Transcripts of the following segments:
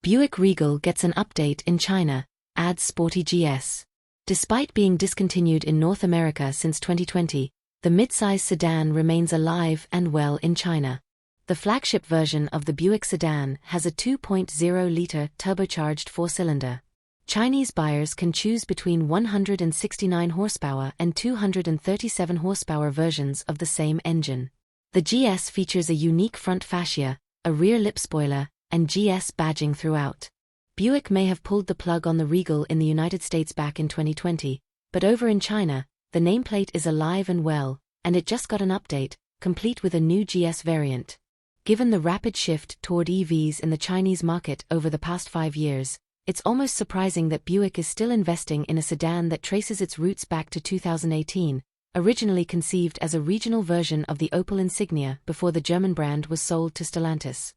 Buick Regal gets an update in China, adds Sporty GS. Despite being discontinued in North America since 2020, the midsize sedan remains alive and well in China. The flagship version of the Buick sedan has a 2.0-liter turbocharged four-cylinder. Chinese buyers can choose between 169 horsepower and 237 horsepower versions of the same engine. The GS features a unique front fascia, a rear lip spoiler, and GS badging throughout. Buick may have pulled the plug on the Regal in the United States back in 2020, but over in China, the nameplate is alive and well, and it just got an update, complete with a new GS variant. Given the rapid shift toward EVs in the Chinese market over the past 5 years, it's almost surprising that Buick is still investing in a sedan that traces its roots back to 2018, originally conceived as a regional version of the Opel Insignia before the German brand was sold to Stellantis.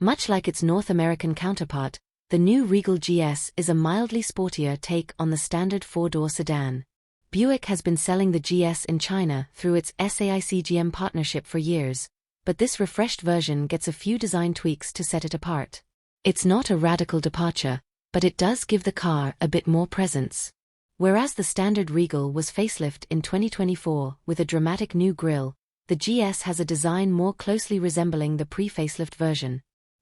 Much like its North American counterpart, the new Regal GS is a mildly sportier take on the standard four-door sedan. Buick has been selling the GS in China through its SAIC-GM partnership for years, but this refreshed version gets a few design tweaks to set it apart. It's not a radical departure, but it does give the car a bit more presence. Whereas the standard Regal was facelift in 2024 with a dramatic new grille, the GS has a design more closely resembling the pre-facelift version.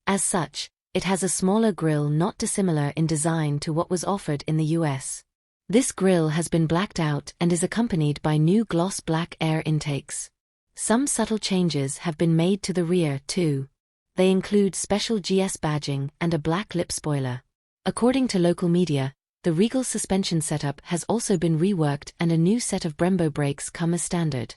As such, it has a smaller grille not dissimilar in design to what was offered in the US. This grille has been blacked out and is accompanied by new gloss black air intakes. Some subtle changes have been made to the rear, too. They include special GS badging and a black lip spoiler. According to local media, the Regal suspension setup has also been reworked and a new set of Brembo brakes come as standard.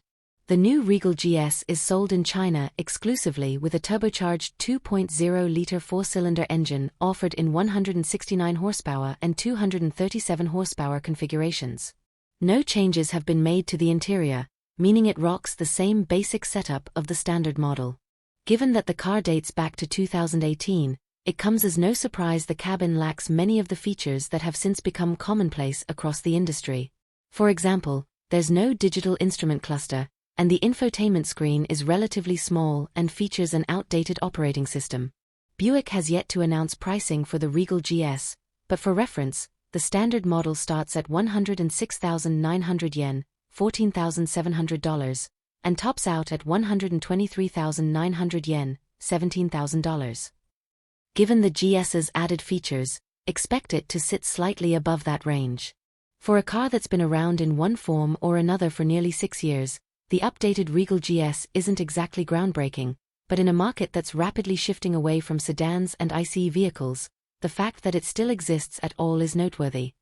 The new Regal GS is sold in China exclusively with a turbocharged 2.0-liter four-cylinder engine offered in 169 horsepower and 237 horsepower configurations. No changes have been made to the interior, meaning it rocks the same basic setup of the standard model. Given that the car dates back to 2018, it comes as no surprise the cabin lacks many of the features that have since become commonplace across the industry. For example, there's no digital instrument cluster, and the infotainment screen is relatively small and features an outdated operating system. Buick has yet to announce pricing for the Regal GS, but for reference, the standard model starts at 106,900 yen, $14,700, and tops out at 123,900 yen, $17,000. Given the GS's added features, expect it to sit slightly above that range. For a car that's been around in one form or another for nearly 6 years, the updated Regal GS isn't exactly groundbreaking, but in a market that's rapidly shifting away from sedans and ICE vehicles, the fact that it still exists at all is noteworthy.